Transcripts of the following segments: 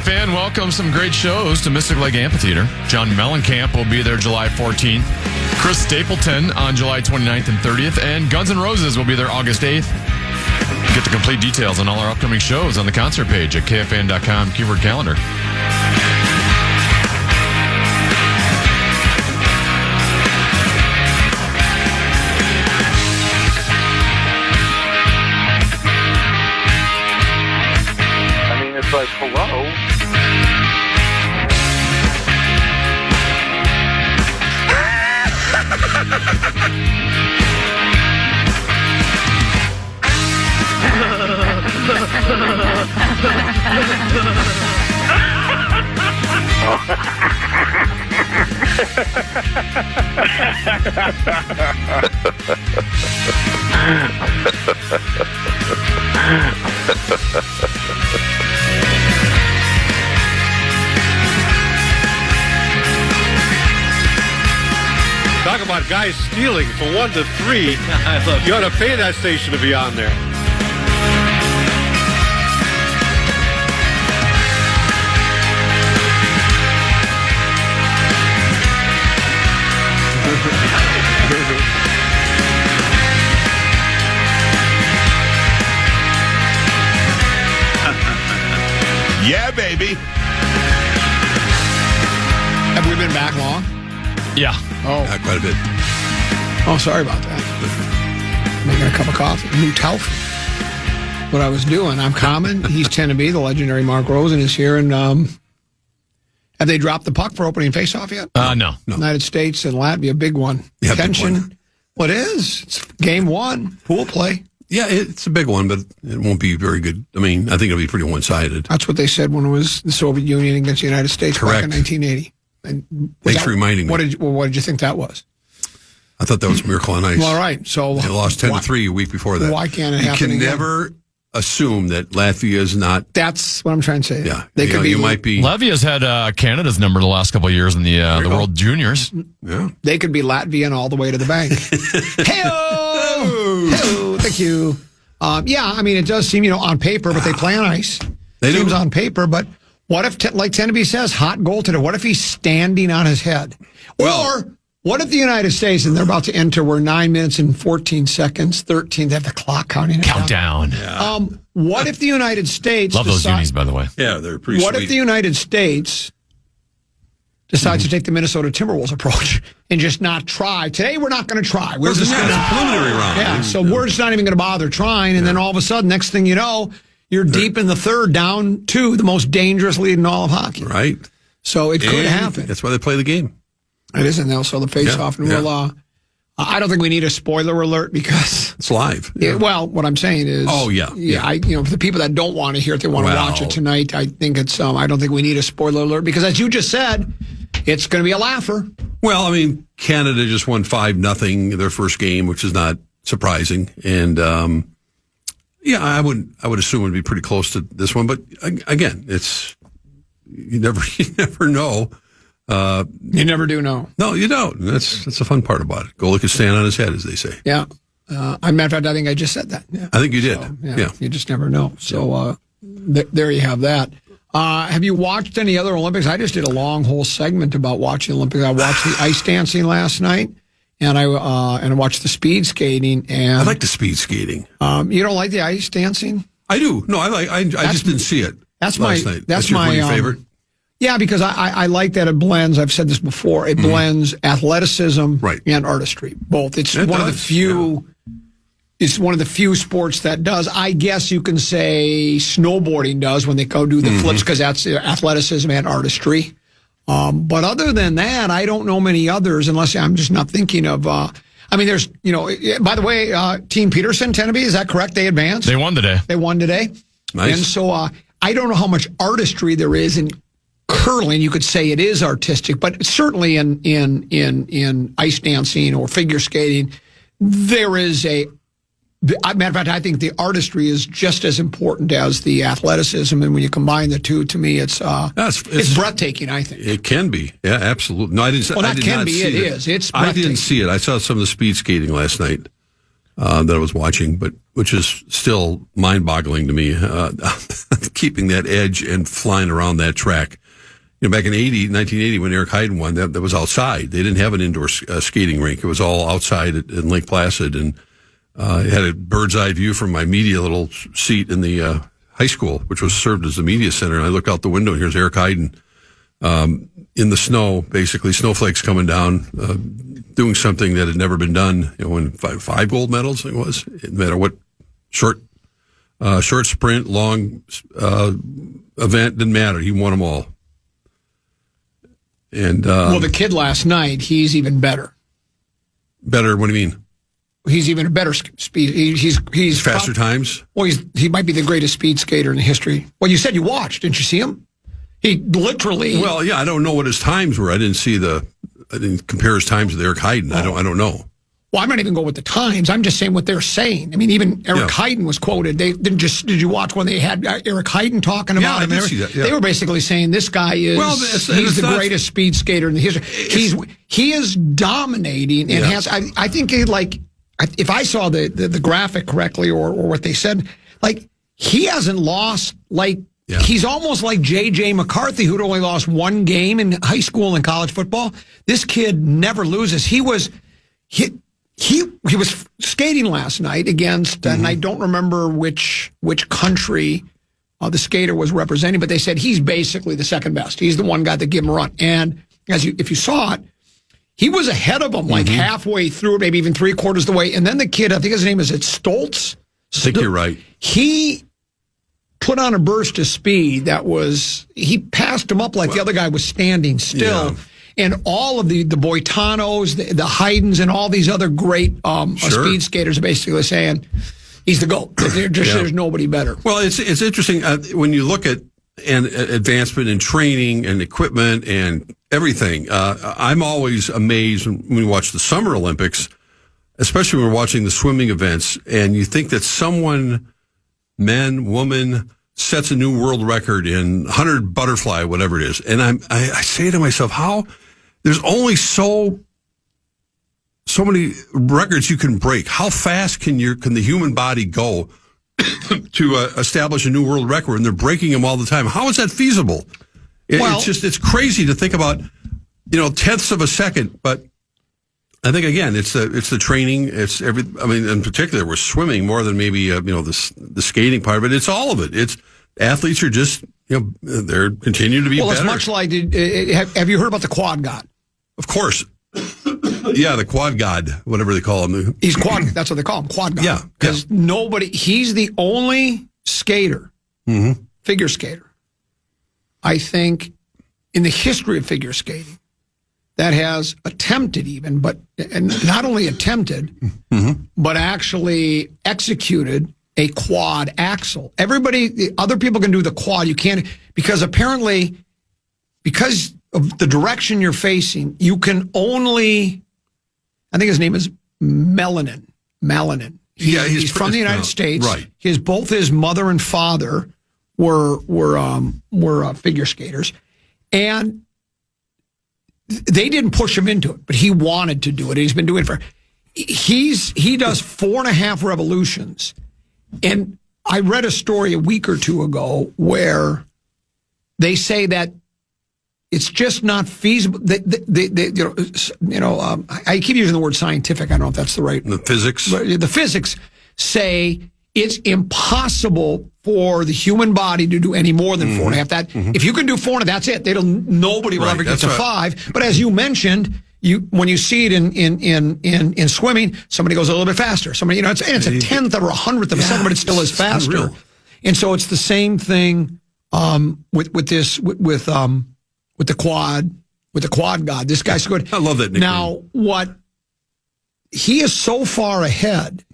KFAN welcomes some great shows to Mystic Lake Amphitheater. John Mellencamp will be there July 14th. Chris Stapleton on July 29th and 30th. And Guns N' Roses will be there August 8th. Get the complete details on all our upcoming shows on the concert page at KFAN.com, keyword calendar. Like, hello? Talk about guys stealing from 1 to 3. You ought to pay that station to be on there. Yeah, baby. Have we been back long? Yeah. Oh, Quite a bit. Oh, sorry about that. Making a cup of coffee. New Telf. What I was doing, I'm Common. He's 10 to be. The legendary Mark Rosen is here. And have they dropped the puck for opening faceoff yet? No. United States and Latvia, big one. Yeah, Tension. big one. Well, it is. It's game one. Pool play. Yeah, it's a big one, but it won't be very good. I mean, I think it'll be pretty one-sided. That's what they said when it was the Soviet Union against the United States back in 1980. And Thanks for reminding me. What did you think that was? I thought that was a Miracle on Ice. Well, all right. So They lost 10-3 a week before that. Why can't it You happen can again? never assume that Latvia is not. That's what I'm trying to say. Yeah, They could be. You might be. Latvia's had Canada's number the last couple of years in the World Juniors. Yeah. They could be Latvian all the way to the bank. Hey-o! Thank you. Yeah, I mean, it does seem, on paper, but they play on ice. They do. Seems on paper, but what if, like Teneby says, hot goal today, what if he's standing on his head? Or what if the United States, and they're about to enter, we're 9 minutes and 14 seconds, 13, they have the clock counting it Countdown. down. What if the United States... Love those unis, by the way. Yeah, they're pretty What sweet. if the United States decides to take the Minnesota Timberwolves approach and just not try? Today, we're not going to try. We're just going it's a preliminary round. Yeah, so we're just not even going to bother trying. And then all of a sudden, next thing you know, you're deep in the third, down 2, the most dangerous lead in all of hockey. Right. So it could happen. That's why they play the game. It isn't now. So the face-off, and we'll... I don't think we need a spoiler alert because... It's live. Well, what I'm saying is... Oh, yeah. For the people that don't want to hear it, they want to watch it tonight, I think it's... I don't think we need a spoiler alert because, as you just said, it's going to be a laugher. Well, I mean, Canada just won 5-0 their first game, which is not surprising. And, I would assume it would be pretty close to this one. But, again, it's... You never know. You never do know. No, you don't. That's the fun part about it. Goalie can stand on his head, as they say. Yeah. Matter of fact, I think I just said that. Yeah. I think you did. So, yeah. You just never know. So there you have that. Have you watched any other Olympics? I just did a long whole segment about watching Olympics. I watched the ice dancing last night, and I watched the speed skating. And I like the speed skating. You don't like the ice dancing? I do. No, I just didn't see it. That's last my. night. That's your, my one of your favorite. Yeah, because I like that it blends. I've said this before. It blends athleticism and artistry, both. It's one of the few. Yeah. It's one of the few sports that does. I guess you can say snowboarding does when they go do the flips because that's athleticism and artistry. But other than that, I don't know many others unless I'm just not thinking of. There's By the way, Team Peterson, Teneby, is that correct? They advanced. They won today. Nice. And so I don't know how much artistry there is in curling. You could say it is artistic, but certainly in ice dancing or figure skating, there is a. Matter of fact, I think the artistry is just as important as the athleticism, and when you combine the two, to me, it's breathtaking. I think it can be. Yeah, absolutely. No, I didn't. Well, I did not see it. It is. It's. I didn't see it. I saw some of the speed skating last night that I was watching, but which is still mind-boggling to me. keeping that edge and flying around that track. Back in 1980, when Eric Heiden won, that was outside. They didn't have an indoor skating rink. It was all outside in Lake Placid, and it had a bird's eye view from my media little seat in the high school, which was served as the media center. And I looked out the window, and here's Eric Heiden in the snow, basically snowflakes coming down, doing something that had never been done. When five gold medals it was, no matter what short sprint, long event, didn't matter. He won them all. And well, the kid last night, he's even better. Better? What do you mean? He's even a better speed. He's faster times. Well, he might be the greatest speed skater in history. Well, you said you watched, didn't you see him? He literally. Well, yeah, I don't know what his times were. I didn't compare his times with Eric Heiden. I don't know. Well, I'm not even going with the times. I'm just saying what they're saying. I mean, even Eric Heiden was quoted. They didn't just. Did you watch when they had Eric Heiden talking about him? I did see that. Yeah. They were basically saying this guy is he's the greatest speed skater in the history. He is dominating and has. I think if I saw the graphic correctly or what they said, he hasn't lost He's almost like J.J. McCarthy, who'd only lost one game in high school and college football. This kid never loses. He was skating last night against, and I don't remember which country the skater was representing, but they said he's basically the second best. He's the one guy that gave him a run. And if you saw it, he was ahead of him halfway through, maybe even three-quarters of the way. And then the kid, I think his name is Stoltz. I think you're right. He put on a burst of speed he passed him up the other guy was standing still. Yeah. And all of the Boitanos, the Heidens, and all these other great speed skaters are basically saying he's the GOAT. There's nobody better. Well, it's interesting when you look at advancement in training and equipment and everything. I'm always amazed when we watch the Summer Olympics, especially when we're watching the swimming events, and you think that someone, man, woman, sets a new world record in 100 butterfly, whatever it is. And I say to myself, how there's only so many records you can break. How fast can the human body go to establish a new world record? And they're breaking them all the time. How is that feasible? It's crazy to think about, tenths of a second. But I think again, it's the training. It's in particular, we're swimming more than maybe the skating part of it. It's all of it. It's athletes are just they're continuing to be better. It's much like have you heard about the quad god? Of course. Yeah, the quad god, whatever they call him. He's quad. That's what they call him, quad god. Yeah, because he's the only skater, figure skater, I think, in the history of figure skating that has attempted and not only attempted, but actually executed a quad axel. Other people can do the quad. You can't, because apparently, because of the direction you're facing, you can only, I think his name is Melanin. He's from the United States. Right. Both his mother and father were figure skaters, and they didn't push him into it, but he wanted to do it. He's been doing it he does 4.5 revolutions. And I read a story a week or two ago where they say that it's just not feasible. I keep using the word scientific. I don't know if that's the right. The physics. The physics say it's impossible for the human body to do any more than 4.5. If you can do 4.5, that's it. Nobody will ever get to 5. But as you mentioned, when you see it in swimming, somebody goes a little bit faster. Somebody, it's a tenth or a hundredth of a second, but it still is faster. Unreal. And so it's the same thing with the quad god. This guy's good. I love that nickname. Now, he is so far ahead.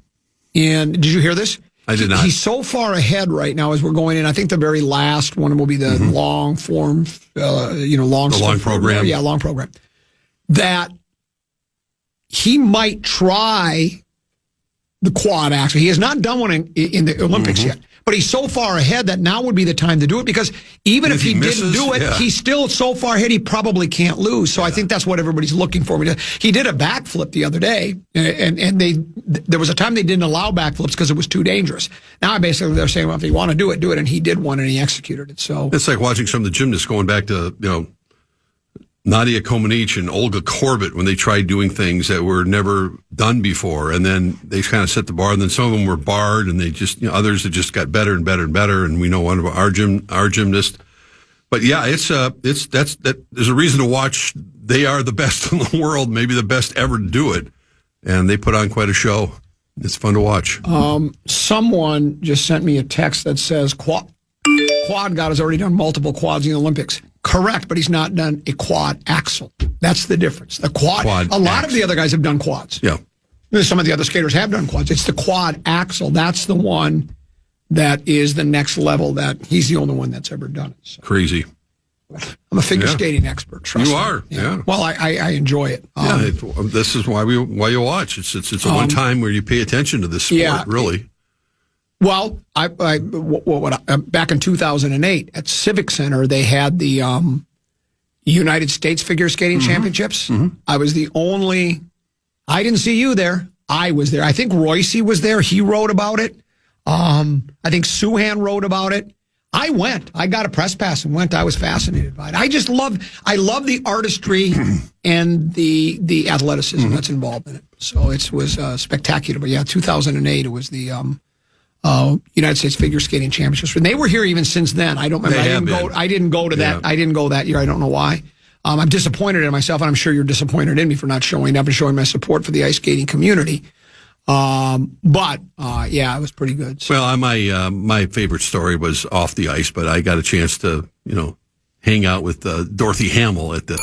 And did you hear this? I did not. He's so far ahead right now as we're going in. I think the very last one will be the long form, long program. Yeah, long program. That he might try the quad axel. He has not done one in the Olympics yet. But he's so far ahead that now would be the time to do it, because even if he didn't do it, he's still so far ahead he probably can't lose. So I think that's what everybody's looking for. He did a backflip the other day, and there was a time they didn't allow backflips because it was too dangerous. Now basically they're saying, well, if you want to do it, and he did one and he executed it. So it's like watching some of the gymnasts going back to Nadia Comaneci and Olga Korbut when they tried doing things that were never done before, and then they kind of set the bar, and then some of them were barred, and they just others that just got better and better and better. And we know one of our gymnast, but yeah, there's a reason to watch. They are the best in the world, maybe the best ever to do it, and they put on quite a show. It's fun to watch. Someone just sent me a text that says quad God has already done multiple quads in the Olympics. Correct, but he's not done a quad axel. That's the difference. The quad a lot of the other guys have done quads. Yeah. Some of the other skaters have done quads. It's the quad axel. That's the one that is the next level, that he's the only one that's ever done it. So. Crazy. I'm a figure skating expert, trust me. You are, yeah. Well, I enjoy it. This is why you watch. It's a one time where you pay attention to this sport, really. Well, back in 2008 at Civic Center, they had the United States Figure Skating Championships. I was the only. I didn't see you there. I was there. I think Royce was there. He wrote about it. I think Suhan wrote about it. I went. I got a press pass and went. I was fascinated by it. I love the artistry and the athleticism that's involved in it. So it was spectacular. But yeah, 2008, it was the United States Figure Skating Championships. And they were here even since then. I don't remember. I didn't go to that. I didn't go that year. I don't know why. I'm disappointed in myself, and I'm sure you're disappointed in me for not showing up and showing my support for the ice skating community. But it was pretty good. So. Well, my favorite story was off the ice, but I got a chance to hang out with Dorothy Hamill at it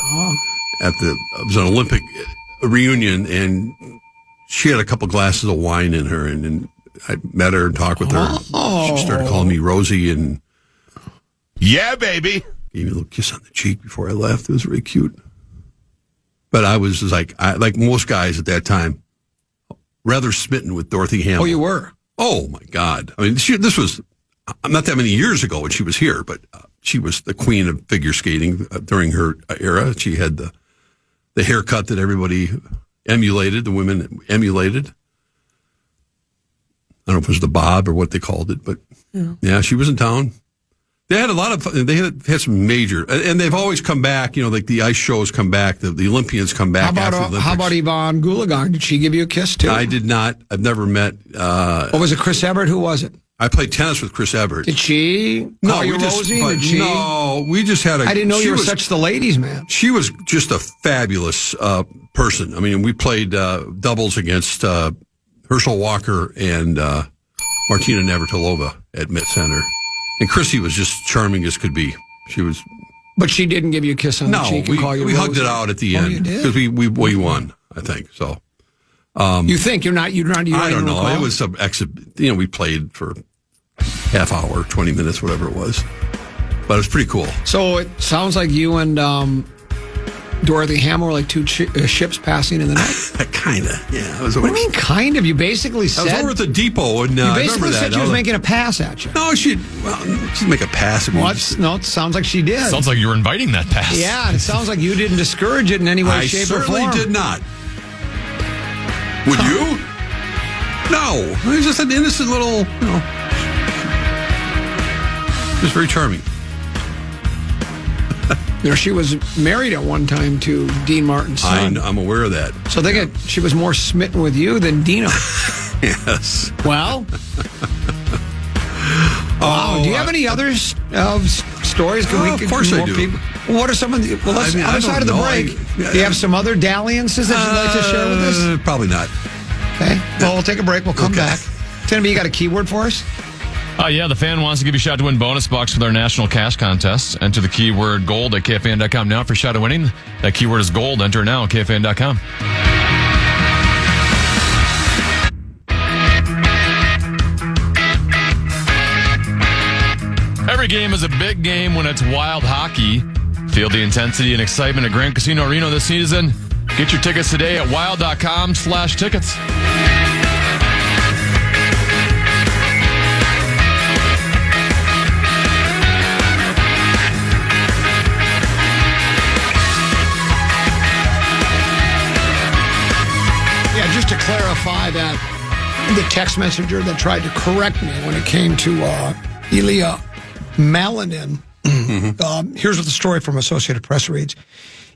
was an Olympic reunion, and she had a couple glasses of wine in her, and I met her and talked with her. She started calling me Rosie, and yeah, baby, gave me a little kiss on the cheek before I left. It was really cute. But I was like most guys at that time, rather smitten with Dorothy Hamill. Oh, you were? Oh my God! I mean, this was not that many years ago when she was here, but she was the queen of figure skating during her era. She had the haircut that everybody emulated, the women emulated. I don't know if it was the bob or what they called it, but yeah, she was in town. They had a lot of. They had some major, and they've always come back. Like the ice shows come back, the Olympians come back. How about Yvonne Goolagong? Did she give you a kiss too? I did not. I've never met. What was it? Chris Everett? Who was it? I played tennis with Chris Everett. Did she call you Rosie? No, we just had I didn't know you were such the ladies' man. She was just a fabulous person. I mean, we played doubles against Herschel Walker and Martina Navratilova at Met Center. And Chrissy was just charming as could be. She was. But she didn't give you a kiss on the cheek and call you Rosie? We hugged it out at the end. Because we won, I think. So. You think you're not? I don't know. Recall? It was some we played for half hour, 20 minutes, whatever it was. But it was pretty cool. So it sounds like you and Dorothy Hamill were like two ships passing in the night. Kind of, yeah. What do you mean, kind of? You basically said... I was over at the depot, and you basically said she was making a pass at you. No, she'd make a pass. No, it sounds like she did. Sounds like you were inviting that pass. Yeah, it sounds like you didn't discourage it in any way, shape, or form. I certainly did not. Would you? No. It was just an innocent little, Just very charming. She was married at one time to Dean Martin's son. I'm aware of that. So she was more smitten with you than Dino. Yes. Well. Wow. Do you have any other stories? Of course I do. People? What are some of the... Well, let's, on the side of the break, do you have some other dalliances that you'd like to share with us? Probably not. Okay. Well, we'll take a break. We'll come back. Timmy, you got a keyword for us? The fan wants to give you a shot to win bonus bucks for their national cash contest. Enter the keyword gold at KFAN.com now for a shot at winning. That keyword is gold. Enter now at KFAN.com. Every game is a big game when it's wild hockey. Feel the intensity and excitement at Grand Casino Reno this season. Get your tickets today at wild.com/tickets. guy the text messenger that tried to correct me when it came to Ilya Malinin. Here's what the story from Associated Press reads.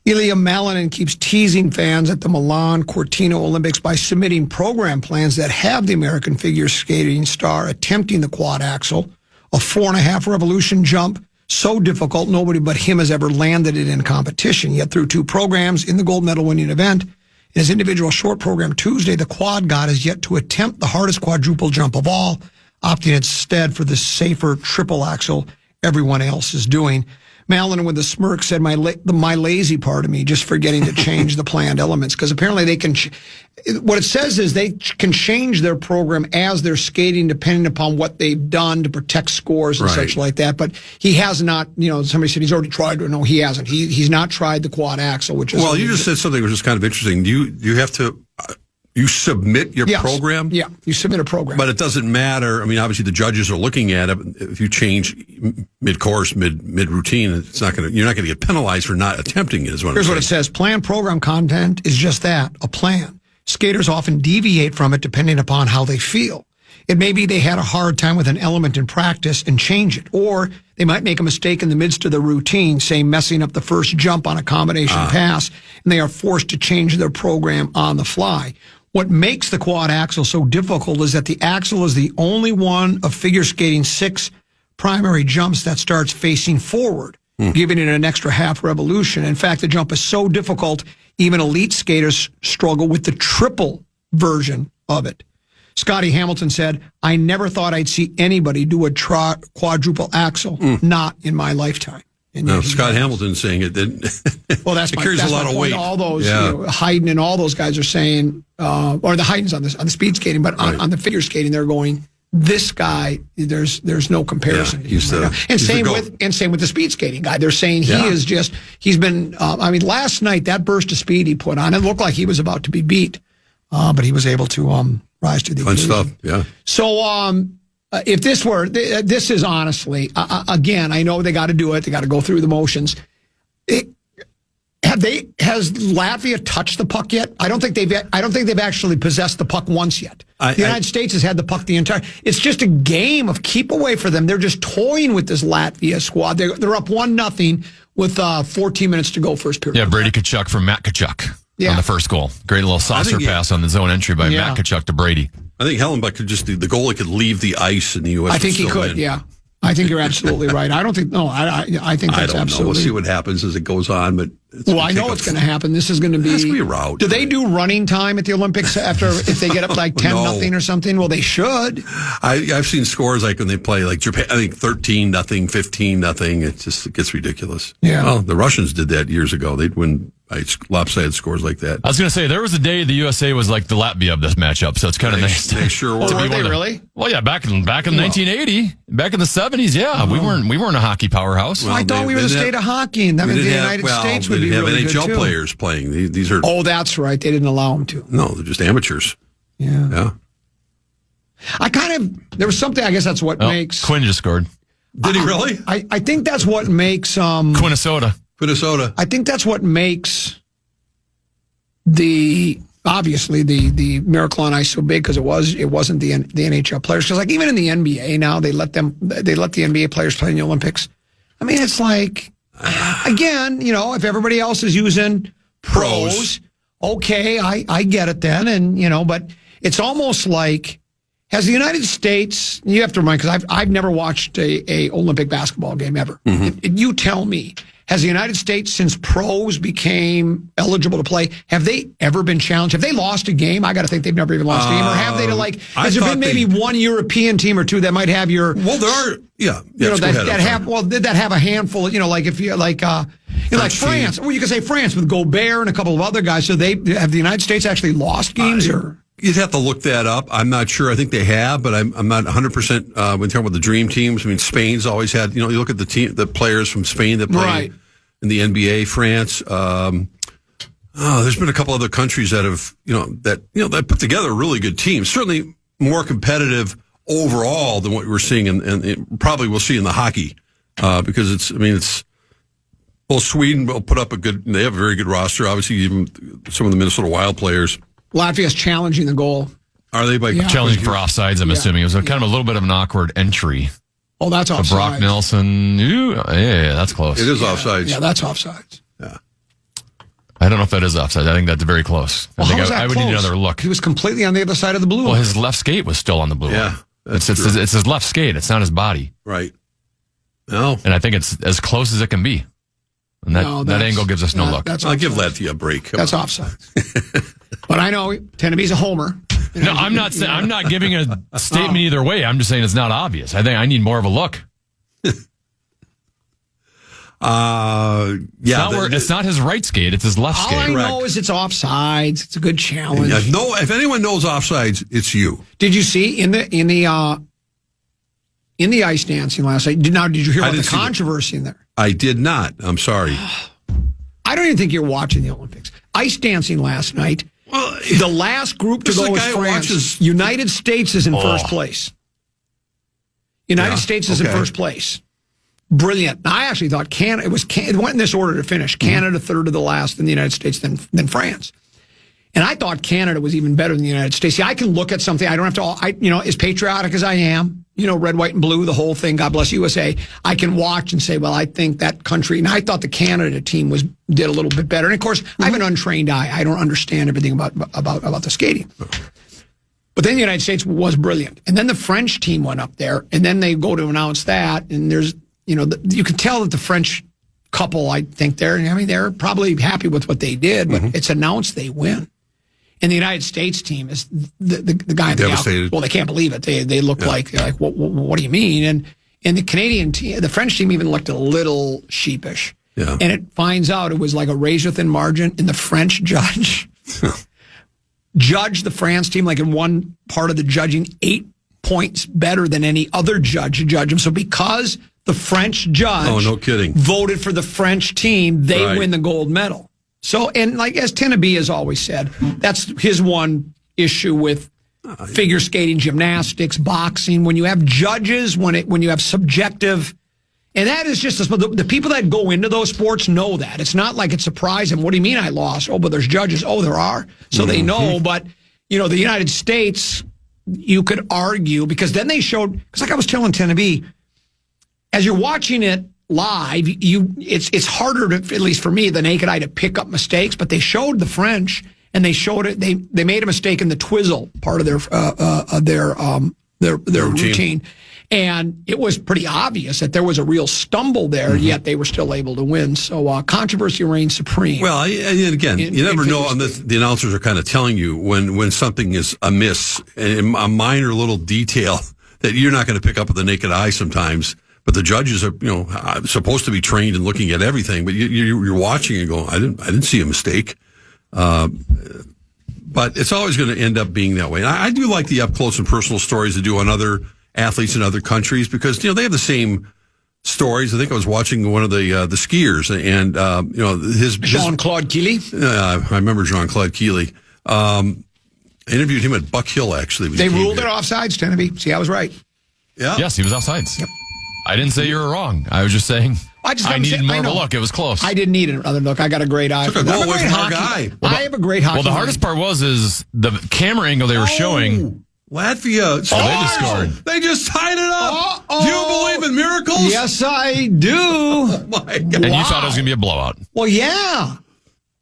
Ilya Malinin keeps teasing fans at the Milan Cortina Olympics by submitting program plans that have the American figure skating star attempting the quad axel, a 4.5 revolution jump, so difficult nobody but him has ever landed it in competition. Yet through 2 programs in the gold medal winning event, in his individual short program Tuesday, the quad god has yet to attempt the hardest quadruple jump of all, opting instead for the safer triple axel everyone else is doing. Malin, with a smirk, said, my lazy part of me, just forgetting to change the planned elements. Because apparently they can, what it says is they can change their program as they're skating depending upon what they've done to protect scores and such like that. But he has not, somebody said he's already tried. No, he hasn't. He's not tried the quad axle, which is. Well, you just said something which is kind of interesting. You have to. You submit your program? Yeah, you submit a program. But it doesn't matter. I mean, obviously the judges are looking at it. If you change mid-course, mid-routine, you're not going to get penalized for not attempting it. Here's what it says. Planned program content is just that, a plan. Skaters often deviate from it depending upon how they feel. It may be they had a hard time with an element in practice and change it. Or they might make a mistake in the midst of the routine, say messing up the first jump on a combination pass, and they are forced to change their program on the fly. What makes the quad axel so difficult is that the axel is the only one of figure skating 6 primary jumps that starts facing forward, giving it an extra half revolution. In fact, the jump is so difficult, even elite skaters struggle with the triple version of it. Scotty Hamilton said, I never thought I'd see anybody do a quadruple axel, not in my lifetime. And no, Scott Hamilton saying it didn't. Well, it carries a lot of weight. All those Hayden and all those guys are saying, or the Hayden's on the speed skating, but on the figure skating, they're going, this guy, there's no comparison. Yeah, same with the speed skating guy. They're saying he's been. Last night that burst of speed he put on, it looked like he was about to be beat, but he was able to rise to the occasion. Fun stuff. Yeah. So. If this is honestly, again, I know they got to do it. They got to go through the motions. Has Latvia touched the puck yet? I don't think they've actually possessed the puck once yet. The United States has had the puck the entire. It's just a game of keep away for them. They're just toying with this Latvia squad. They're up 1-0 with 14 minutes to go first period. Yeah, Brady Tkachuk from Matt Tkachuk on the first goal. Great little saucer pass on the zone entry by Matt Tkachuk to Brady. I think Hellenbuck could the goalie could leave the ice in the U.S. I think he could, I think you're absolutely right. I think that's absolutely. We'll see what happens as it goes on, but I know what's going to happen. This is going to be. It's going to be a rout. Do they do running time at the Olympics if they get up like 10-0 or something? Well, they should. I've seen scores like when they play like Japan. I think 13-0, 15-0. It gets ridiculous. Yeah. Well, the Russians did that years ago. They'd win lopsided scores like that. I was going to say there was a day the USA was like the Latvia of this matchup, so it's kind of nice. They sure were. Were they really? Well, yeah, back in 1980, back in the 70s, we weren't a hockey powerhouse. Well, I thought we were the state of hockey, and that means the United States would be really good too. They didn't have NHL players playing. These are. Oh, that's right. They didn't allow them to. No, they're just amateurs. Yeah. There was something. I guess that's what makes. Quinn just scored. Did he really? I think that's what makes. Minnesota. I think that's what makes the Miracle on Ice so big, because it wasn't the NHL players. Because like even in the NBA now they let the NBA players play in the Olympics. I mean, it's like again, if everybody else is using pros, okay, I get it then, and but it's almost like. Has the United States, you have to remind, because I've never watched a Olympic basketball game ever. Mm-hmm. You tell me, has the United States, since pros became eligible to play, have they ever been challenged? Have they lost a game? I got to think they've never even lost a game. Or have they has there been maybe one European team or two that might have your... Well, there are, that have a handful, like if you, like France. Well, you could say France with Gobert and a couple of other guys. So have the United States actually lost games or... You'd have to look that up. I'm not sure. I think they have, but I'm not 100% when talking about the dream teams. I mean, Spain's always had, you look at the players from Spain that play in the NBA, France. There's been a couple other countries that have, that put together a really good team. Certainly more competitive overall than what we're seeing and probably we'll see in the hockey. Because Sweden will put up they have a very good roster. Obviously, even some of the Minnesota Wild players. Latvia's challenging the goal. Are they by challenging for offsides? I'm assuming it was kind of a little bit of an awkward entry. Oh, that's offsides. Brock Nelson. Yeah, that's close. It is offsides. Yeah, that's offsides. Yeah. I don't know if that is offside. I think that's very close. Well, I would need another look. He was completely on the other side of the blue line. Well, his left skate was still on the blue line. It's his left skate. It's not his body. Right. No. And I think it's as close as it can be. And that angle gives us no look. I'll give Latvia a break. That's offside. But I know Tenneby's a homer. No, I'm not saying I'm not giving a statement either way. I'm just saying it's not obvious. I think I need more of a look. It's not his right skate; it's his left skate. All I know is it's offsides. It's a good challenge. If anyone knows offsides, it's you. Did you see in the ice dancing last night? Did you hear about the controversy in there? I did not. I'm sorry. I don't even think you're watching the Olympics. Ice dancing last night. Well, the last group to go was France. United States is in first place. United States is in first place. Brilliant. I actually thought Canada. It went in this order to finish. Canada third to the last, then the United States, then France. And I thought Canada was even better than the United States. See, I can look at something. I don't have to. As patriotic as I am, red, white, and blue, the whole thing. God bless USA. I can watch and say, well, I think that country. And I thought the Canada team did a little bit better. And of course, I have an untrained eye. I don't understand everything about the skating. But then the United States was brilliant. And then the French team went up there, and then they go to announce that, and there's, you can tell that the French couple, I think they're probably happy with what they did, but it's announced they win. And the United States team is the guy devastated. Well, they can't believe it. They look like what do you mean? And the Canadian team, the French team even looked a little sheepish. Yeah. And it finds out it was like a razor thin margin, and the French judge judged the France team like in one part of the judging 8 points better than any other judge to judge them. So because the French judge voted for the French team, they win the gold medal. So, and like as Tenneby has always said, that's his one issue with figure skating, gymnastics, boxing. When you have judges, when you have subjective, and that is just the people that go into those sports know that. It's not like it surprised them. What do you mean I lost? Oh, but there's judges. Oh, there are. So they know. But the United States, you could argue because then they showed. Because like I was telling Tenneby, as you're watching it live, it's harder to, at least for me, the naked eye, to pick up mistakes. But they showed the French, and they showed it. They made a mistake in the twizzle part of their routine, and it was pretty obvious that there was a real stumble there. Yet they were still able to win. So controversy reigns supreme. Well, and again, you never know. And the announcers are kind of telling you when something is amiss, and a minor little detail that you're not going to pick up with the naked eye sometimes. But the judges are, supposed to be trained in looking at everything. But you're watching and going, I didn't see a mistake. But it's always going to end up being that way. And I do like the up close and personal stories they do on other athletes in other countries because they have the same stories. I think I was watching one of the skiers and his Jean-Claude Keely. I remember Jean-Claude Keely. I interviewed him at Buck Hill actually. They ruled it offsides, Tenneby. See, I was right. Yeah. Yes, he was offsides. Yep. I didn't say you were wrong. I was just saying I needed more of a look. It was close. I didn't need another look. I got a great eye. Took a goal away from our guy. I have a great hockey. Well, the hardest part is the camera angle they were showing. Latvia. They just scored. They just tied it up. Do you believe in miracles? Yes, I do. Oh, my God. And you thought it was going to be a blowout. Well, yeah.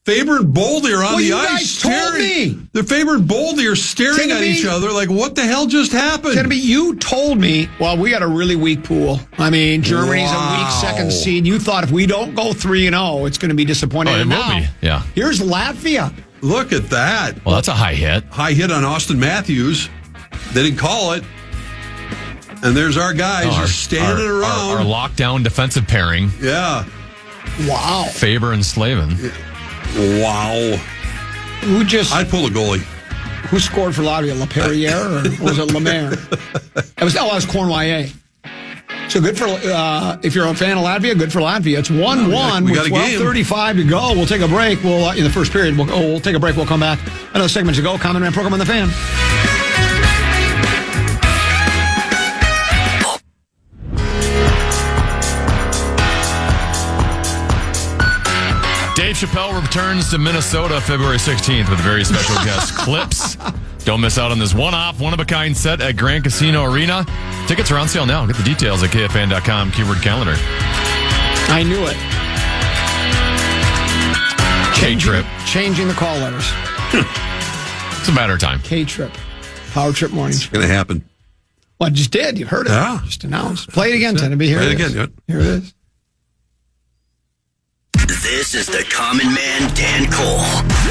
Faber and Boldy are on the ice. Guys told me. The Faber and Boldy are staring at each other like, what the hell just happened? You told me, well, we got a really weak pool. I mean, Germany's a weak second seed. You thought if we don't go 3-0, it's going to be disappointing. Oh, it will be. Yeah. Here's Latvia. Look at that. Well, that's a high hit. High hit on Austin Matthews. They didn't call it. And there's our guys just standing around. Our lockdown defensive pairing. Yeah. Wow. Faber and Slavin. Wow. I'd pull a goalie. Who scored for Latvia? LaPerriere or was it Lemaire? That was Cornwallier. So good for, if you're a fan of Latvia, good for Latvia. It's 1-1 with 12:35 to go. We'll take a break. We'll in the first period, we'll take a break. We'll come back. Another segment to go. Common Man program on the Fan. Dave Chappelle returns to Minnesota February 16th with very special guest Clips Don't miss out on this one-of-a-kind set at Grand Casino Arena. Tickets are on sale now. Get the details at KFAN.com, keyword calendar. I knew it. K-Trip. Changing the call letters. It's a matter of time. K-Trip. Power Trip Mornings. It's going to happen. Well, I just did. You heard it. Yeah. Just announced. Play it again, Tennessee. Here Play it it is. again. Here it is. This is the Common Man Dan Cole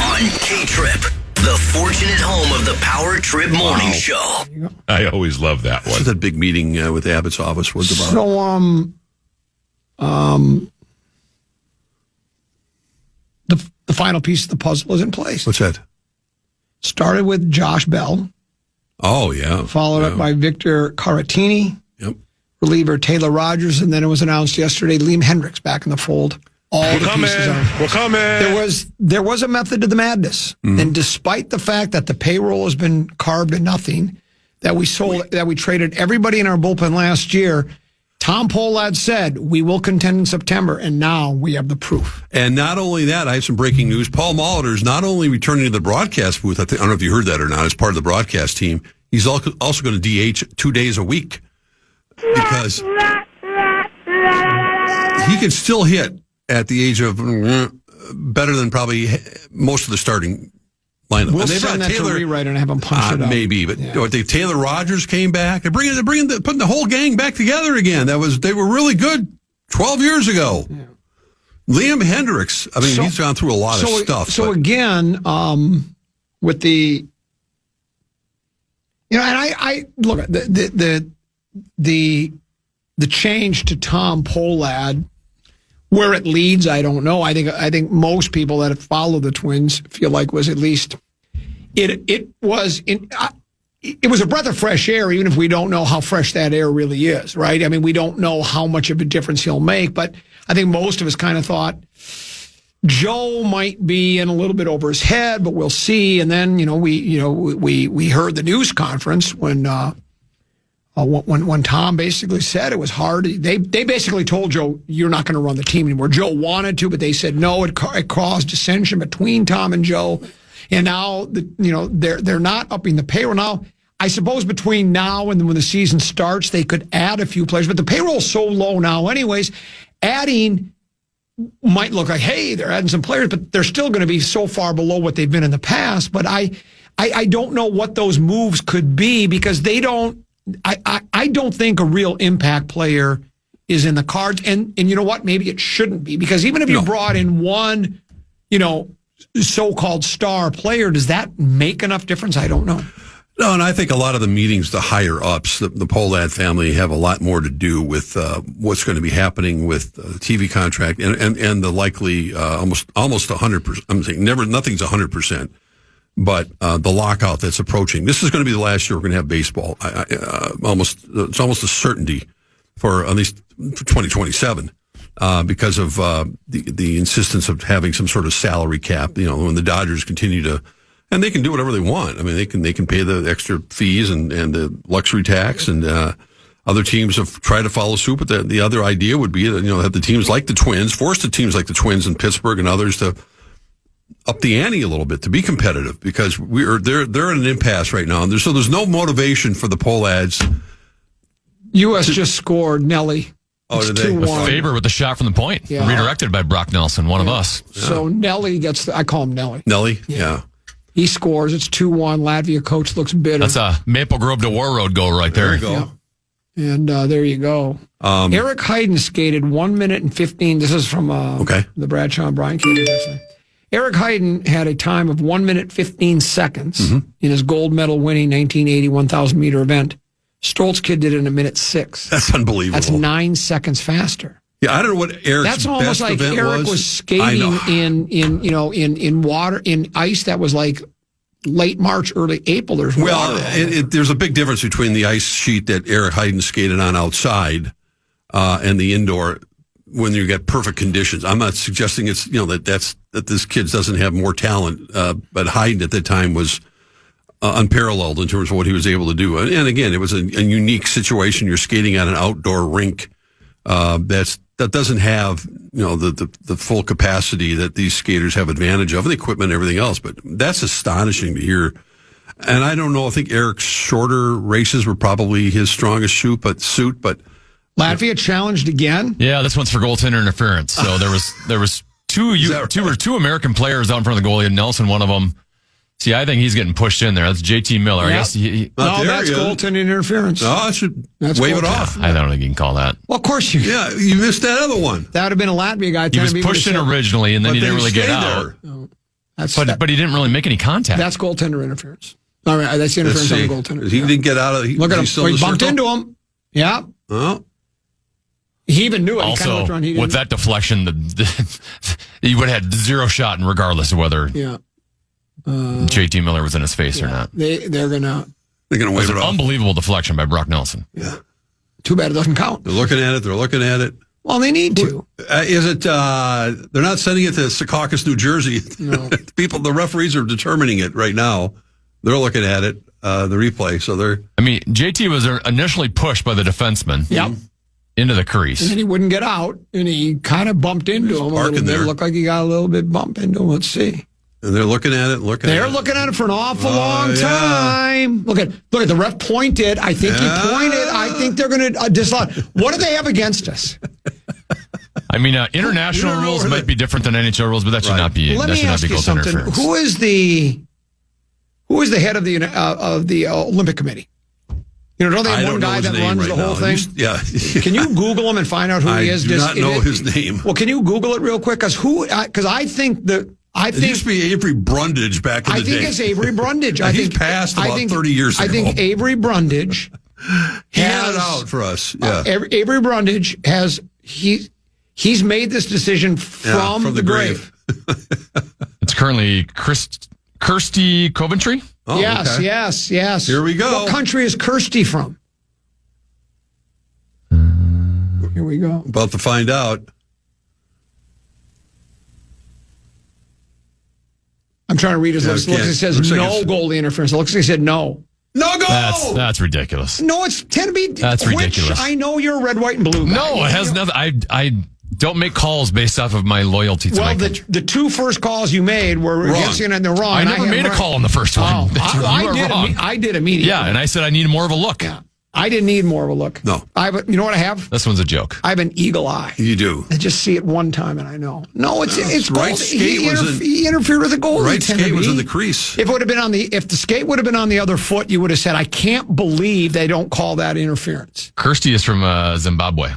on K-Trip, the fortunate home of the Power Trip Morning Show. I always love that This one. is that big meeting with Abbott's office was about. So, the final piece of the puzzle is in place. What's that? Started with Josh Bell, Oh, yeah. followed up by Victor Caratini, Yep. reliever Taylor Rogers, and then it was announced yesterday Liam Hendricks back in the fold. All the pieces are. We're coming. There was a method to the madness, and despite the fact that the payroll has been carved to nothing, that we traded everybody in our bullpen last year, Tom Pohlad said we will contend in September, and now we have the proof. And not only that, I have some breaking news. Paul Molitor is not only returning to the broadcast booth, I don't know if you heard that or not, as part of the broadcast team, he's also going to DH 2 days a week because he can still hit at the age of better than probably most of the starting lineup. We'll and they've send got that to rewrite and have him punch it up. Maybe, but Taylor Rogers came back. They're putting the whole gang back together again. They were really good 12 years ago. Yeah. Liam Hendricks, I mean, he's gone through a lot of stuff. So again, with the, and I look at the change to Tom Pohlad. Where it leads, I don't know. I think most people that have followed the Twins feel like was at least it was a breath of fresh air, even if we don't know how fresh that air really is, right? I mean, we don't know how much of a difference he'll make, but I think most of us kind of thought Joe might be in a little bit over his head, but we'll see. And then we heard the news conference when Tom basically said it was hard. They basically told Joe, you're not going to run the team anymore. Joe wanted to, but they said no. It caused dissension between Tom and Joe. And now, they're not upping the payroll. Now, I suppose between now and when the season starts, they could add a few players. But the payroll's so low now anyways, adding might look like, hey, they're adding some players, but they're still going to be so far below what they've been in the past. But I don't know what those moves could be because they don't. I don't think a real impact player is in the cards. And you know what? Maybe it shouldn't be because even if you brought in one, so-called star player, does that make enough difference? I don't know. No, and I think a lot of the meetings, the higher ups, the Pohlad family have a lot more to do with what's going to be happening with the TV contract and the likely almost 100%. I'm saying nothing's 100%. But the lockout that's approaching, this is going to be the last year we're going to have baseball. It's almost a certainty for at least for 2027 because of the insistence of having some sort of salary cap. When the Dodgers continue to, and they can do whatever they want. I mean, they can pay the extra fees and the luxury tax, and other teams have tried to follow suit. But the other idea would be that have the teams like the Twins, force the teams like the Twins in Pittsburgh and others to up the ante a little bit to be competitive because they're in an impasse right now, and there's no motivation for the Pohlads. U.S. just scored Nelly. Oh, did they? With Faber with the shot from the point, redirected by Brock Nelson, one of us. Yeah. So Nelly gets I call him Nelly. Nelly, yeah. He scores. It's 2-1. Latvia coach looks bitter. That's a Maple Grove to War Road goal right there. There you go. Yeah. And there you go. Eric Hayden skated 1 minute and 15. This is from the Bradshaw and Bryan Katie. Eric Hayden had a time of 1 minute 15 seconds in his gold medal winning 1980 1,000 meter event. Stoltz kid did it in a minute 6. That's unbelievable. That's 9 seconds faster. Yeah, I don't know what Eric's That's almost best like event Eric was skating in water, in ice that was like late March, early April. There's water. There's a big difference between the ice sheet that Eric Hayden skated on outside and the indoor when you get perfect conditions. I'm not suggesting it's that this kid doesn't have more talent, but Hayden at that time was unparalleled in terms of what he was able to do. And again, it was a unique situation. You're skating on an outdoor rink that doesn't have the full capacity that these skaters have advantage of, the equipment and everything else. But that's astonishing to hear. And I don't know. I think Eric's shorter races were probably his strongest suit, but Latvia challenged again. Yeah, this one's for goaltender interference. So there was two American players out in front of the goalie, and Nelson, one of them. See, I think he's getting pushed in there. That's JT Miller. Yep. I guess that's goaltender interference. No, I should wave it off. I don't think you can call that. Well, of course you. Yeah, you missed that other one. That would have been a Latvia guy. He was pushed in originally, and then he didn't really get out. No, but he didn't really make any contact. That's goaltender interference. All right, that's the interference on the goaltender. He didn't get out of. Look at him. He bumped into him. Yeah. Oh. He even knew it. Also, with that deflection, he would have had zero shot, regardless of whether JT Miller was in his face or not. They're gonna wave it off. Unbelievable deflection by Brock Nelson. Yeah. Too bad it doesn't count. They're looking at it. Well, they need to. Is it? They're not sending it to Secaucus, New Jersey. No. The referees are determining it right now. They're looking at it, the replay. So they're. I mean, JT was initially pushed by the defenseman. Yep. Into the crease. And then he wouldn't get out, and he kind of bumped into him a little bit. It looked like he got a little bit bump into him. Let's see. And they're looking at it. They're looking at it for an awful long time. Look at the ref pointed. I think he pointed. I think they're going to disallow. What do they have against us? I mean, international rules might be different than NHL rules, but that should not be. Let me ask you something. Who is the head of the Olympic Committee? Don't they have one guy that runs the whole thing? Yeah. Can you Google him and find out who he is? I do not know his name. Well, can you Google it real quick? Because I think it used to be Avery Brundage back in the day. I think it's Avery Brundage. He's passed about 30 years ago. I think Avery Brundage had it out for us. Yeah. Avery Brundage he's made this decision from the grave. It's currently Kirsty Coventry. Oh, yes. Here we go. What country is Kirsty from? Here we go. About to find out. I'm trying to read his list. It looks like it says no goalie interference. It looks like he said no. No goal! That's ridiculous. No, it's tend to be. That's ridiculous. I know you're a red, white, and blue guy. No, it has nothing. I don't make calls based off of my loyalty to my country. The two first calls you made were against you and they're wrong. I never made a call on the first one. I did immediately. Yeah, and I said I needed more of a look. Yeah. I didn't need more of a look. No. You know what I have? This one's a joke. I have an eagle eye. You do. I just see it one time and I know. No, it's right skate he interfered with the goal. Right skate was in the crease. If it would have been if the skate would have been on the other foot, you would have said, I can't believe they don't call that interference. Kirsty is from Zimbabwe.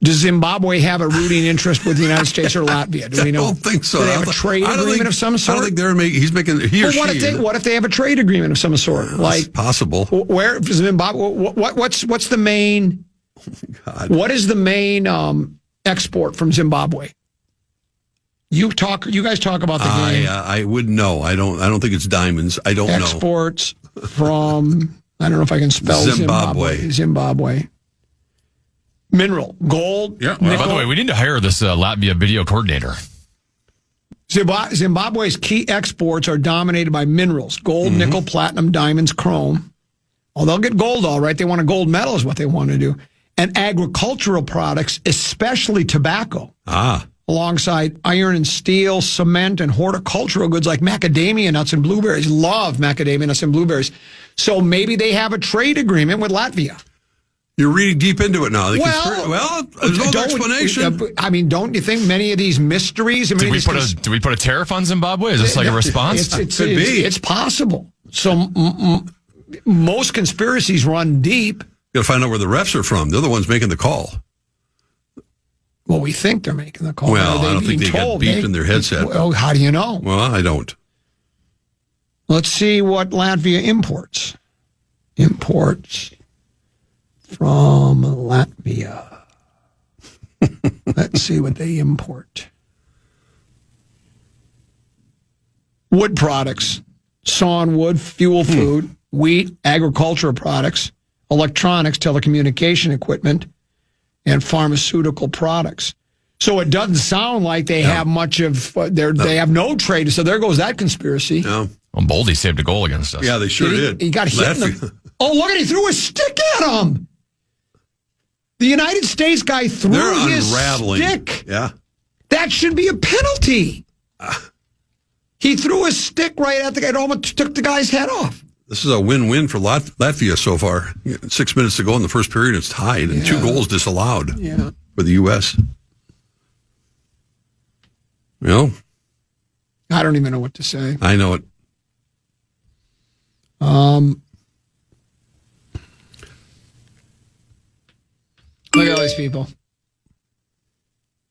Does Zimbabwe have a rooting interest with the United States or Latvia? Do we know? I don't think so. Do they have a trade agreement of some sort? I don't think he's making. What if they have a trade agreement of some sort? Like possible. Where Zimbabwe? What's the main? God. What is the main export from Zimbabwe? You guys talk about the game. I wouldn't know. I don't think it's diamonds. I don't know. Exports from. I don't know if I can spell Zimbabwe. Mineral, gold. Yeah. By the way, we need to hire this Latvia video coordinator. Zimbabwe's key exports are dominated by minerals: gold, nickel, platinum, diamonds, chrome. Oh, they'll get gold, all right. They want a gold medal is what they want to do. And agricultural products, especially tobacco. Alongside iron and steel, cement, and horticultural goods like macadamia nuts and blueberries. Love macadamia nuts and blueberries. So maybe they have a trade agreement with Latvia. You're reading deep into it now. There's no explanation. I mean, don't you think many of these mysteries? Did we put a tariff on Zimbabwe? Is this like a response? It could be. It's possible. So most conspiracies run deep. You got to find out where the refs are from. They're the ones making the call. Well, we think they're making the call. Well, I don't think they got beeped in their headset. Well, how do you know? Well, I don't. Let's see what Latvia imports. Imports from Latvia. Let's see what they import. Wood products, sawn wood, fuel food, wheat, agricultural products, electronics, telecommunication equipment, and pharmaceutical products. So it doesn't sound like they have much of, they have no trade. So there goes that conspiracy. No. Well, Boldy saved a goal against us. Yeah, they sure did. He got hit. Oh, look at he threw a stick at him. The United States guy threw his stick. Yeah. That should be a penalty. He threw his stick right at the guy. It almost took the guy's head off. This is a win-win for Latvia so far. 6 minutes to go in the first period, it's tied, and 2 goals disallowed for the U.S. I don't even know what to say. I know it. Look at all these people.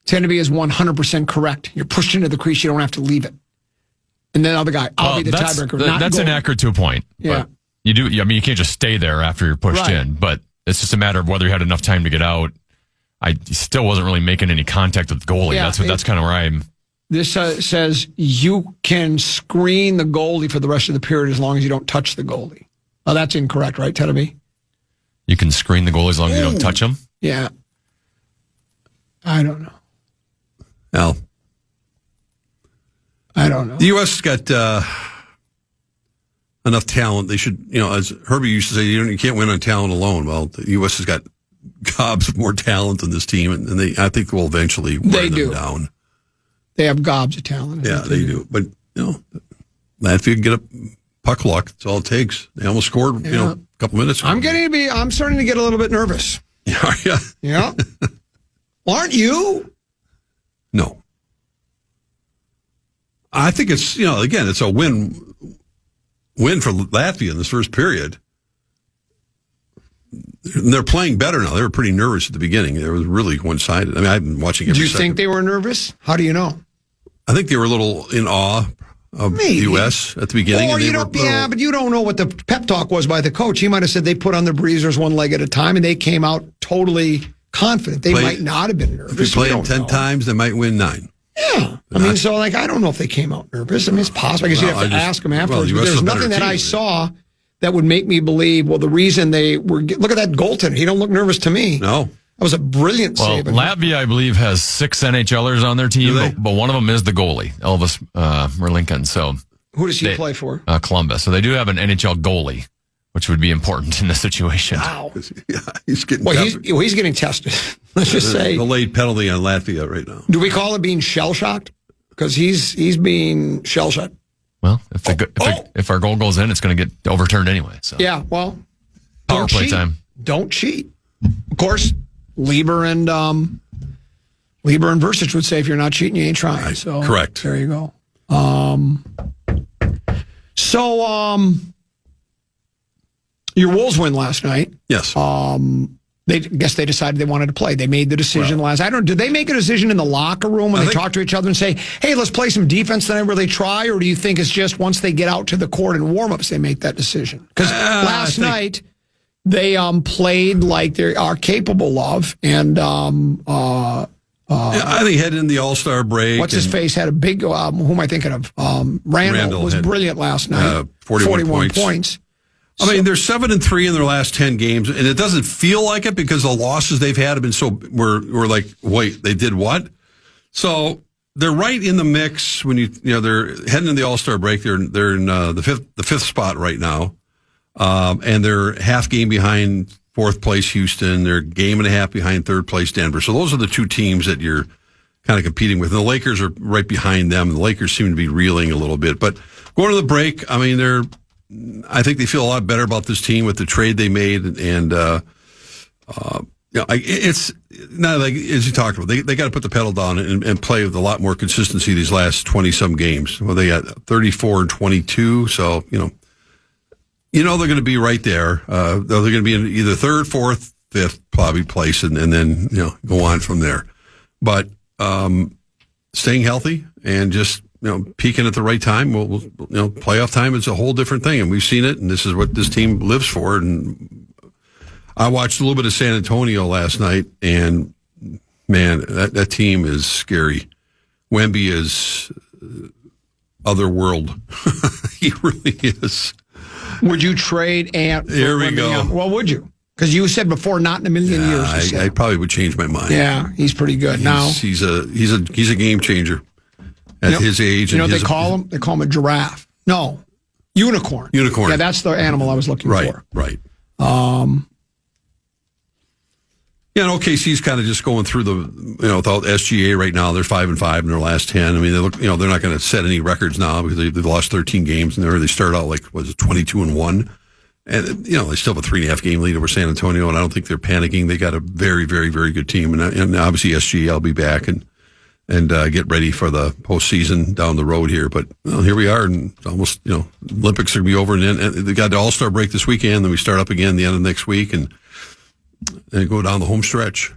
Tenby is 100% correct. You're pushed into the crease. You don't have to leave it. And then the other guy, I'll be the tiebreaker. That's inaccurate to a point. Yeah. You do. I mean, you can't just stay there after you're pushed in, but it's just a matter of whether you had enough time to get out. I still wasn't really making any contact with the goalie. Yeah, that's kind of where I'm. This says you can screen the goalie for the rest of the period as long as you don't touch the goalie. Oh, that's incorrect, right, Tenby? You can screen the goalie as long as you don't touch him? Yeah. I don't know. Al. I don't know. The U.S. has got enough talent. They should, as Herbie used to say, you can't win on talent alone. Well, the U.S. has got gobs of more talent than this team, and I think will eventually wear them down. They have gobs of talent. Yeah, they do. But, Latvia can get up puck luck. That's all it takes. They almost scored, a couple minutes ago. I'm starting to get a little bit nervous. Yeah. Yeah. Aren't you? No. I think it's, again, it's a win for Latvia in this first period. And they're playing better now. They were pretty nervous at the beginning. It was really one-sided. I mean, I've been watching every Do you think they were nervous? How do you know? I think they were a little in awe of the U.S. at the beginning. Or but you don't know what the pep talk was by the coach. He might have said they put on the breezers one leg at a time, and they came out totally confident. They might not have been nervous. If we play them 10 times, they might win 9. Yeah. I mean, I don't know if they came out nervous. I mean, it's possible. I guess you'd have to ask them afterwards. But there's nothing that I saw that would make me believe, the reason they were... Look at that goaltender. He don't look nervous to me. No. That was a brilliant save. Latvia, I believe, has 6 NHLers on their team, but one of them is the goalie, Elvis Merlinkin. So who does he play for? Columbus. So they do have an NHL goalie, which would be important in this situation. Wow. Yeah, he's getting he's getting tested. Let's just say. The late penalty on Latvia right now. Do we call it being shell-shocked? Because he's being shell-shocked. Well, if our goal goes in, it's going to get overturned anyway. So yeah, well, power play time. Don't cheat. Of course, Lieber and Versic would say if you're not cheating, you ain't trying. Right. So correct. There you go. Your Wolves win last night. Yes. They decided they wanted to play. They made the decision did they make a decision in the locker room when they talk to each other and say, hey, let's play some defense, then I really try? Or do you think it's just once they get out to the court and warm-ups, they make that decision? Because last night, they played like they are capable of. And I think heading in the All-Star break. What's his face had a big, who am I thinking of? Randall was brilliant last night. 41 points. I mean, they're 7-3 in their last 10 games, and it doesn't feel like it because the losses they've had have been we're like, wait, they did what? So they're right in the mix when they're heading in the All-Star break. They're in the fifth spot right now, and they're half game behind fourth place Houston. They're game and a half behind third place Denver. So those are the two teams that you're kind of competing with. And the Lakers are right behind them. The Lakers seem to be reeling a little bit, but going to the break, I mean, I think they feel a lot better about this team with the trade they made, and it's not like as you talked about. They got to put the pedal down and play with a lot more consistency these last 20-some games. Well, they got 34-22, so they're going to be right there. They're going to be in either third, fourth, fifth, probably place, and then go on from there. But staying healthy and just peaking at the right time. Playoff time is a whole different thing, and we've seen it, and this is what this team lives for. And I watched a little bit of San Antonio last night, and man, that team is scary. Wemby is otherworld. He really is. Would you trade Ant? Here we go. Well, would you? Because you said before, not in a million years. I probably would change my mind. Yeah, he's pretty good now. He's a game changer. At his age. You know what they call him? They call him a giraffe. No, unicorn. Unicorn. Yeah, that's the animal I was looking for. Right. Yeah, and OKC's kind of just going through without SGA right now. They're 5-5 in their last 10. I mean, they look, they're not going to set any records now because they've lost 13 games and they start out 22-1. And, they still have a 3.5 game lead over San Antonio, and I don't think they're panicking. They got a very, very, very good team. And obviously SGA will be back and get ready for the postseason down the road here. But here we are, and it's almost, Olympics are going to be over. And they got the All-Star break this weekend, then we start up again the end of next week, and go down the home stretch.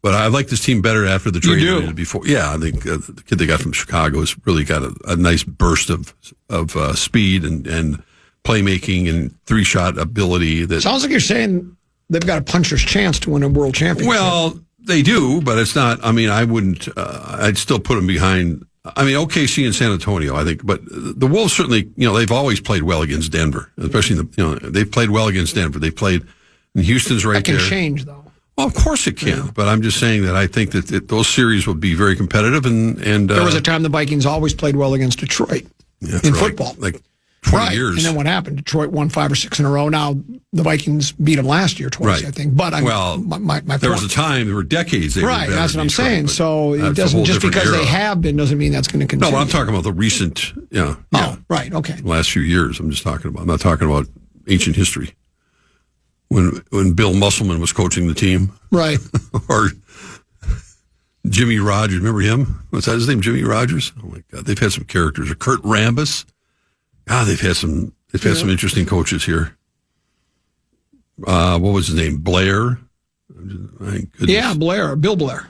But I like this team better after the trade than I did before. Yeah, I think the kid they got from Chicago has really got a nice burst of speed and playmaking and three-shot ability. That sounds like you're saying they've got a puncher's chance to win a world championship. Well, they do, but it's not. I mean, I wouldn't. I'd still put them behind. I mean, OKC and San Antonio, I think, but the Wolves certainly. They've always played well against Denver, especially they've played well against Denver. They played. And Houston's right there. That can change, though. Well, of course it can. Yeah. But I'm just saying that I think that those series will be very competitive. And there was a time the Vikings always played well against Detroit in football. Like 20 years. And then what happened? Detroit won 5 or 6 in a row. Now the Vikings beat them last year twice, I think. But my there was a time, there were decades they were better that's what I'm Detroit, saying. So it doesn't, just because they have been doesn't mean that's going to continue. No, but I'm talking about the recent, right, okay. last few years. I'm not talking about ancient history. When Bill Musselman was coaching the team. Right. Or Jimmy Rogers. Remember him? What's that his name? Jimmy Rogers? Oh, my God. They've had some characters. Or Kurt Rambis. God, they've had some interesting coaches here. What was his name? Blair? Yeah, Blair. Bill Blair.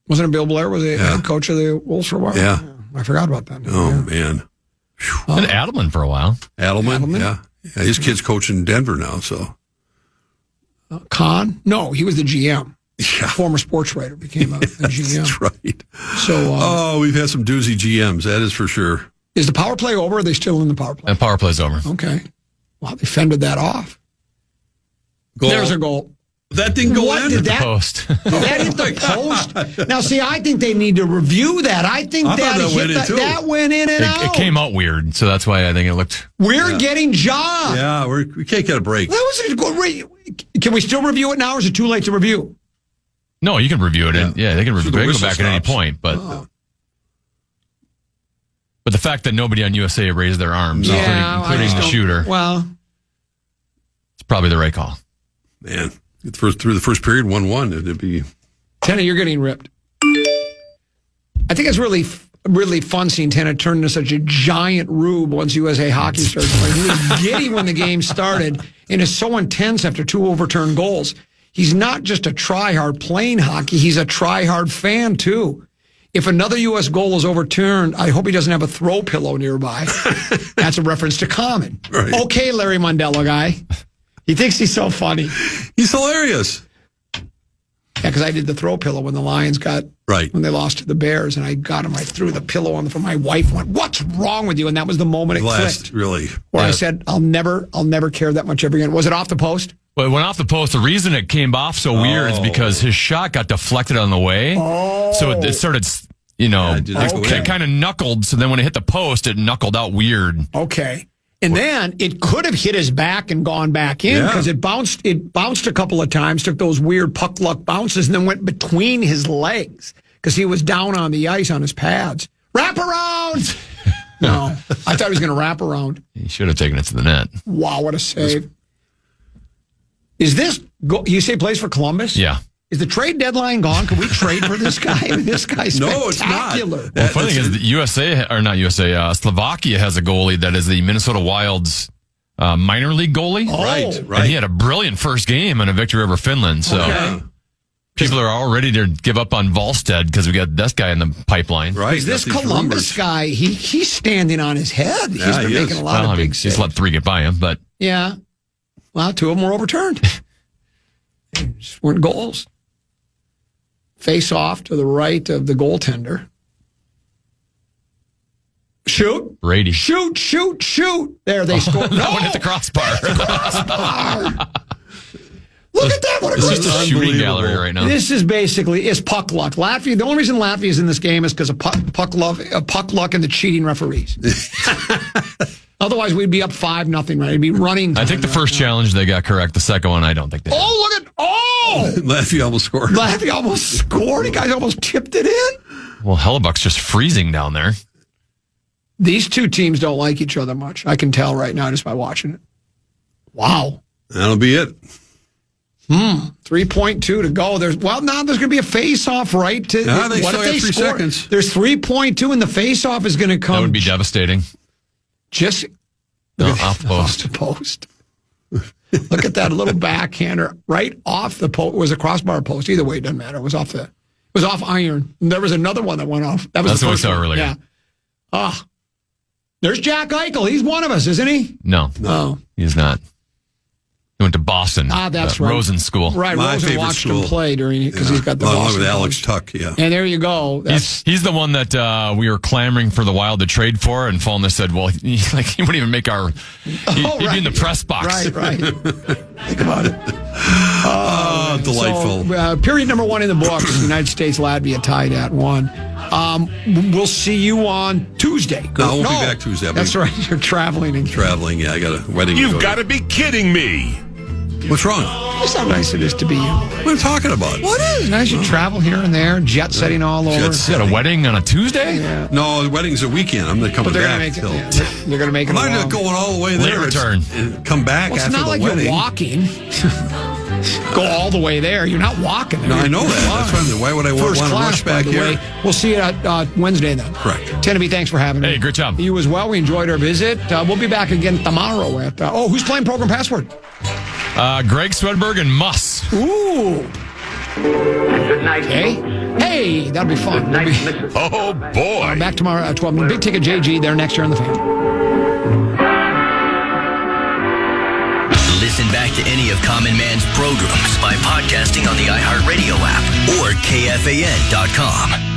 Wasn't it Bill Blair? Was he head coach of the Wolves for a while? Yeah. I forgot about that. Man. And Adelman for a while. Adelman? Yeah. His kid's coaching Denver now, so. Khan? No, he was the GM. Yeah. Former sports writer became a GM. That's right. So, we've had some doozy GMs, that is for sure. Is the power play over, or are they still in the power play? And power play's over. Okay. Well, they fended that off. Goal. There's a goal. That didn't go in? Did that post? Did that hit the post? Now, see, I think they need to review that. I think that went in and out. It came out weird, so that's why I think it looked... We're getting jobbed. Yeah, we can't get a break. Can we still review it now, or is it too late to review? No, you can review it. Yeah, they can review it. They can go back at any point, but... But the fact that nobody on USA raised their arms, including the shooter, it's probably the right call. Man, through the first period, 1-1, it'd be... Tenna, you're getting ripped. I think it's really, really fun seeing Tenna turn into such a giant rube once USA Hockey starts playing. He was giddy when the game started, and is so intense after 2 overturned goals. He's not just a try-hard playing hockey, he's a try-hard fan, too. If another U.S. goal is overturned, I hope he doesn't have a throw pillow nearby. That's a reference to Common. Right. Okay, Larry Mondello guy. He thinks he's so funny. He's hilarious. Yeah, because I did the throw pillow when the Lions when they lost to the Bears, and I got him. I threw the pillow on my wife went, "What's wrong with you?" And that was the moment it clicked. Really? Where I said, I'll never care that much ever again. Was it off the post? Well, it went off the post. The reason it came off so weird is because his shot got deflected on the way. Oh. So it started, it kind of knuckled. So then when it hit the post, it knuckled out weird. Okay. And then it could have hit his back and gone back in because it bounced a couple of times, took those weird puck luck bounces, and then went between his legs because he was down on the ice on his pads. Wrap around! No, I thought he was going to wrap around. He should have taken it to the net. Wow, what a save. Is this, you say plays for Columbus? Yeah. Is the trade deadline gone? Can we trade for this guy? I mean, this guy's spectacular. No, it's not. Well, the funny thing is Slovakia has a goalie that is the Minnesota Wild's minor league goalie. Oh. Right. And he had a brilliant first game and a victory over Finland. So people are all ready to give up on Volstead because we got this guy in the pipeline. Right. Is this Columbus guy, he's standing on his head. He's been making a lot of big saves. He's let 3 get by him, but... Yeah. Well, 2 of them were overturned. Just weren't goals. Face off to the right of the goaltender. Shoot. Brady. Shoot. There, they scored. That one hit the crossbar. Look at that. What a This is a shooting gallery right now. This is basically puck luck. Latvia. The only reason Latvia is in this game is because of puck luck and the cheating referees. Otherwise, we'd be up 5-0, right? It'd be running time. I think the first challenge they got correct. The second one, I don't think they did. Oh, look at... Oh! Laffy almost scored. Laffy almost scored. You guys almost tipped it in. Well, Hellebuck's just freezing down there. These two teams don't like each other much. I can tell right now just by watching it. Wow. That'll be it. 3.2 to go. Now there's going to be a face-off, right? They still have 3 seconds. There's 3.2, and the face-off is going to come. That would be devastating. Just off post. Off the post. Look at that little backhander right off the post. It was a crossbar post. Either way, it doesn't matter. It was off iron. And there was another one that went off. That's what we saw earlier. Yeah. There's Jack Eichel. He's one of us, isn't he? No. He's not. He went to Boston. That's right. Rosen school. Right. My Rosen favorite watched school. him play because he's got the along Boston with Alex coach. Tuck, yeah. And there you go. He's the one that we were clamoring for the Wild to trade for, and Fallness said, well, he wouldn't even make our... He'd be in the press box. Right. Think about it. Delightful. So, period number 1 in the books. United States, Latvia tied at 1. We'll see you on Tuesday. No, I won't be back Tuesday. That's right. You're traveling. Yeah. I got a wedding. You've got to be kidding me. What's wrong? That's how nice it is to be you. What are you talking about? What is nice? You travel here and there, jet setting all over. You got a wedding on a Tuesday? Yeah. No, the wedding's a weekend. I'm not coming But they're back. going to make it. They're going to make it. I'm not going all the way there. Late return. Come back Well, it's after not the like wedding. you're walking. Go all the way there. You're not walking there. No, I know that. That's why would I want First to class, rush back by the here? way. We'll see you at Wednesday then. Correct. Teneby, thanks for having me. Hey, great job. You as well. We enjoyed our visit. We'll be back again tomorrow at... who's playing Program Password? Greg Swedberg and Muss. Ooh. Good night. Hey, that'll be fun. Good night, Mrs. Oh, boy. Back tomorrow at 12 noon. Big Ticket JG there next year on the Fan. Listen back to any of Common Man's programs by podcasting on the iHeartRadio app or KFAN.com.